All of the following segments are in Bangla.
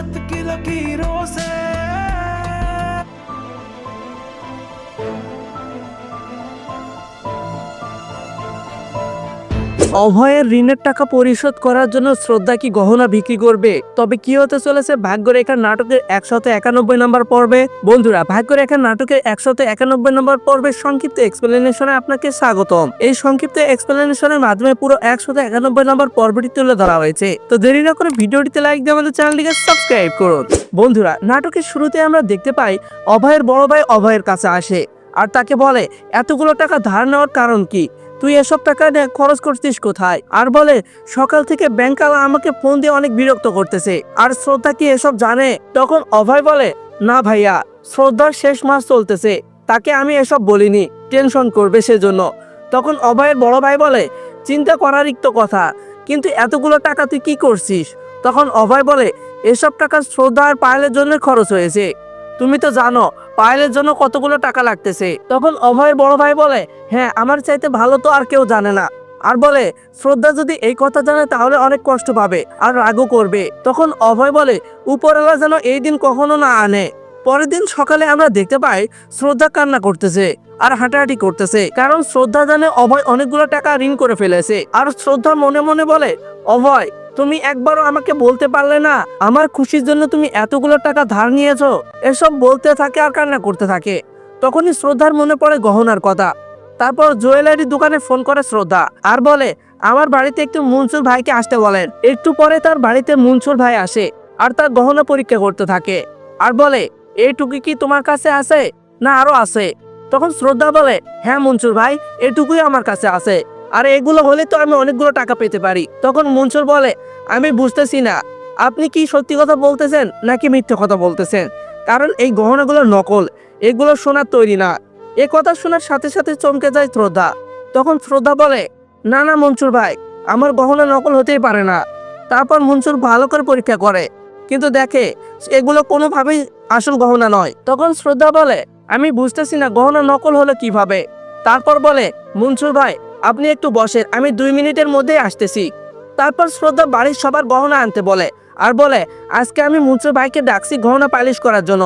मोहब्बत की लकीरों से। অভয়ের ঋণের টাকা পরিশোধ করার জন্য শ্রদ্ধা কি গহনা বিক্রি করবে? তবে কি হতে চলেছে ভাগ্যরেখার নাটকের 191 নম্বর পর্বে? বন্ধুরা, ভাগ্যরেখার নাটকের 191 নম্বর পর্বের সংক্ষিপ্ত এক্সপ্লেনেশনে আপনাকে স্বাগতম। এই সংক্ষিপ্ত এক্সপ্লেনেশনের মাধ্যমে পুরো 191 নম্বর পর্বটি তুলে ধরা হয়েছে। তো দেরি না করে ভিডিওটিতে লাইক দিয়ে আমাদের চ্যানেলটিকে সাবস্ক্রাইব করুন। বন্ধুরা, নাটকের শুরুতে আমরা দেখতে পাই অভয়ের বড় ভাই অভয়ের কাছে আসে আর তাকে বলে, এতগুলো টাকা ধার নেওয়ার কারণ কি? তুই এসব টাকা খরচ করছিস কোথায়? আর বলে, সকাল থেকে ব্যাংকালা আমাকে ফোন দিয়ে অনেক বিরক্ত করতেছে। আর শ্রদ্ধা কি এসব জানে? তখন অভয় বলে, না ভাইয়া, শ্রদ্ধার শেষ মাস চলতেছে, তাকে আমি এসব বলিনি, টেনশন করবে সেজন্য। তখন অভয়ের বড় ভাই বলে, চিন্তা করারই তো কথা, কিন্তু এতগুলো টাকা তুই কি করছিস? তখন অভয় বলে, এসব টাকা শ্রদ্ধা আর পায়েলের জন্য খরচ হয়েছে। তুমি তো জানো পায়েলের জন্য কতগুলো টাকা লাগতেছে। তখন অভয়ের বড় ভাই বলে, হ্যাঁ, আমার চাইতে ভালো তো আর কেউ জানে না। আর বলে, শ্রদ্ধা যদি এই কথা জানে তাহলে অনেক কষ্ট পাবে আর রাগও করবে। তখন অভয় বলে, উপরওয়ালা যেন এই দিন কখনো না আনে। পরের দিন সকালে আমরা দেখতে পাই শ্রদ্ধা কান্না করতেছে আর হাঁটাহাঁটি করতেছে, কারণ শ্রদ্ধা জানে অভয় অনেকগুলো টাকা ঋণ করে ফেলেছে। আর শ্রদ্ধা মনে মনে বলে, অভয়, তুমি একবারও আমাকে বলতে পারলে না আমার খুশির জন্য তুমি এতগুলো টাকা ধার নিয়েছো? এসব বলতে থাকে আর কান্না করতে থাকে। তখনই শ্রদ্ধার মনে পড়ে গহনার কথা। তারপর জুয়েলারি দোকানে ফোন করে শ্রদ্ধা আর বলে, আমার বাড়িতে একটু মনসুর ভাইকে আসতে বলেন। একটু পরে তার বাড়িতে মনসুর ভাই আসে আর তার গহনা পরীক্ষা করতে থাকে আর বলে, এইটুকু কি তোমার কাছে আছে না আরো আছে? তখন শ্রদ্ধা বলে, হ্যাঁ মনসুর ভাই, এটুকুই আমার কাছে আছে, আর এগুলো হলে তো আমি অনেকগুলো টাকা পেতে পারি। তখন মনসুর বলে, আমি বুঝতেছি না আপনি কি সত্যি কথা বলতেছেন নাকি মিথ্যে কথা বলতেছেন, কারণ এই গহনাগুলো নকল, এগুলো সোনার তৈরি না। এ কথা শোনার সাথে সাথে চমকে যায় শ্রদ্ধা। তখন শ্রদ্ধা বলে, না না মনসুর ভাই, আমার গহনা নকল হতেই পারে না। তারপর মনসুর ভালো করে পরীক্ষা করে, কিন্তু দেখে এগুলো কোনোভাবেই আসল গহনা নয়। তখন শ্রদ্ধা বলে, আমি বুঝতেছি না গহনা নকল হলো কিভাবে। তারপর বলে, মনসুর ভাই আপনি একটু বসেন, আমি 2 মিনিটের মধ্যেই আসতেছি। তারপর শ্রদ্ধা বাড়ির সবার গহনা আনতে বলে আর বলে, আজকে আমি মনসুর ভাইকে ডাকছি গহনা পালিশ করার জন্য,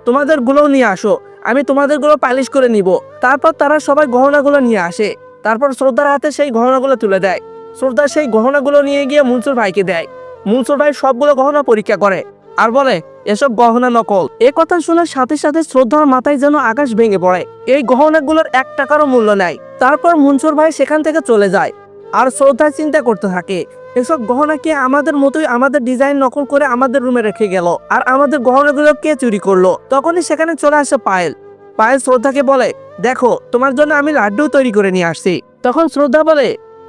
তোমাদের গুলো নিয়ে আসো, আমি তোমাদের গুলো পালিশ করে নিব। তারপর তারা সবাই গহনাগুলো নিয়ে আসে। তারপর শ্রদ্ধার হাতে সেই গহনাগুলো তুলে দেয়। শ্রদ্ধা সেই গহনাগুলো নিয়ে গিয়ে মনসুর ভাইকে দেয়। মনসুর ভাই সবগুলো গহনা পরীক্ষা করে আর বলে, এসব গহনা নকল। এ কথা শোনার সাথে সাথে শ্রদ্ধার মাথায় যেন আকাশ ভেঙে পড়ে। এই গহনাগুলোর 1 টাকারও মূল্য নাই। তারপর মনসুর ভাই সেখান থেকে চলে যায় আর শ্রদ্ধা চিন্তা করতে থাকে, এসব গহনা কে আমাদের মতোই আমাদের ডিজাইন নকল করে আমাদের রুমে রেখে গেল, আর আমাদের গহনাগুলো কে চুরি করলো? তখনই সেখানে চলে আসে পায়েল। পায়েল শ্রদ্ধাকে বলে, দেখো তোমার জন্য আমি লাড্ডু তৈরি করে নিয়ে আসছি। তখন শ্রদ্ধা বলে,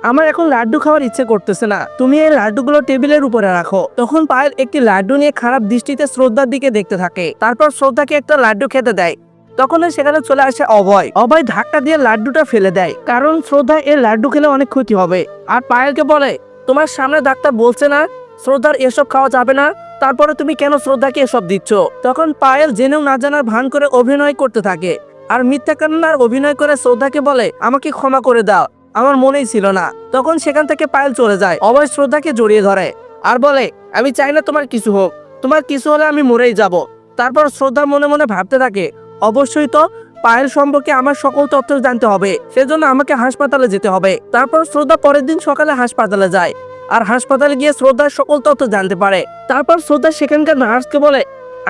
আমার এখন লাড্ডু খাওয়ার ইচ্ছে করতেছে না, তুমি এই লাড্ডুগুলো টেবিলের উপরে রাখো। তখন পায়েল একটি লাড্ডু নিয়ে খারাপ দৃষ্টিতে শ্রদ্ধার দিকে দেখতে থাকে। তারপর শ্রদ্ধাকে একটা লাড্ডু খেতে দেয়। তখন সেখানে চলে আসে অভয়। অভয় ধাক্কা দিয়ে লাড্ডুটা ফেলে দেয়, কারণ শ্রদ্ধা এর লাড্ডু খেলে অনেক ক্ষতি হবে। আর পায়েলকে বলে, তোমার সামনে ডাক্তার বলছে না শ্রদ্ধার এসব খাওয়া যাবে না, তারপরে তুমি কেন শ্রদ্ধাকে এসব দিচ্ছ? তখন পায়েল জেনেও না জানার ভান করে অভিনয় করতে থাকে আর মিথ্যা কান্নার অভিনয় করে শ্রদ্ধাকে বলে, আমাকে ক্ষমা করে দাও, আমার মনেই ছিল না। তখন সেখান থেকে পায়েল চলে যায়। অভয় শ্রদ্ধাকে জড়িয়ে ধরে আর বলে, আমি চাই না তোমার কিছু হোক, তোমার কিছু হলে আমি মরেই যাব। তারপর শ্রদ্ধা মনে মনে ভাবতে থাকে, অবশ্যই তো পায়েল সম্পর্কে আমার সকল তথ্য জানতে হবে, সেজন্য আমাকে হাসপাতালে যেতে হবে। তারপর শ্রদ্ধা পরের দিন সকালে হাসপাতালে যায় আর হাসপাতালে গিয়ে শ্রদ্ধার সকল তথ্য জানতে পারে। তারপর শ্রদ্ধা সেখানকার নার্সকে বলে,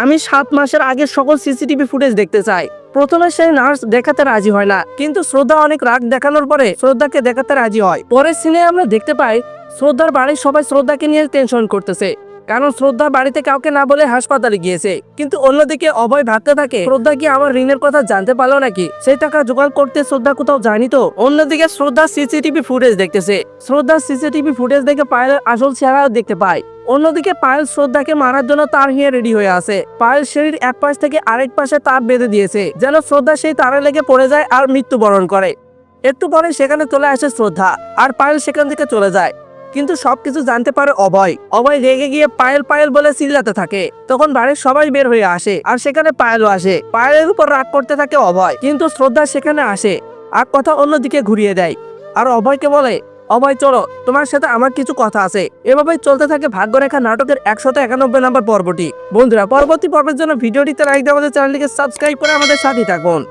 আমি 7 মাসের আগে সকল সিসিটিভি ফুটেজ দেখতে চাই। প্রথমে সেই নার্স দেখাতে রাজি হয় না, কিন্তু শ্রদ্ধা অনেক রাগ দেখানোর পরে শ্রদ্ধাকে দেখাতে রাজি হয়। পরের সিনে আমরা দেখতে পাই শ্রদ্ধার বাড়ির সবাই শ্রদ্ধাকে নিয়ে টেনশন করতেছে, কারণ শ্রদ্ধা বাড়িতে কাউকে না বলে হাসপাতালে গিয়েছে। কিন্তু অন্যদিকে অভয় ভাবতে থাকে, শ্রদ্ধা কি আমার ঋণের কথা জানতে পারলো নাকি? সেই টাকা জোগাড় করতে শ্রদ্ধা কোথাও যায়নি তো? অন্যদিকে শ্রদ্ধা সিসিটিভি ফুটেজ দেখতেছে। শ্রদ্ধা সিসিটিভি ফুটেজ দেখে পায়েলের আসল চেহারাও দেখতে পায়। অন্যদিকে পায়েল শ্রদ্ধাকে মারার জন্য তার নিয়ে রেডি হয়ে আছে। পায়েল শরীর এক পাশ থেকে আরেক পাশে তার বেঁধে দিয়েছে, যেন শ্রদ্ধা সেই তারে লেগে পড়ে যায় আর মৃত্যুবরণ করে। একটু পরে সেখানে চলে আসে শ্রদ্ধা আর পায়েল সেখান থেকে চলে যায়। কিন্তু সবকিছু জানতে পারে অভয়। অভয় রেগে গিয়ে পায়েল পায়েল বলে চিল্লাতে থাকে। তখন বাড়ির সবাই বের হয়ে আসে আর সেখানে পায়েলও আসে। পায়েলের উপর রাগ করতে থাকে অভয়, কিন্তু শ্রদ্ধা সেখানে আসে আর কথা অন্যদিকে ঘুরিয়ে দেয় আর অভয়কে বলে, অভয় চলো, তোমার সাথে আমার কিছু কথা আছে। এভাবেই চলতে থাকে ভাগ্যরেখা নাটকের 191 নম্বর পর্বটি। বন্ধুরা, পরবর্তী পর্বের জন্য ভিডিওটিতে লাইক দিয়ে আমাদের চ্যানেলটিকে সাবস্ক্রাইব করে আমাদের সাথে থাকুন।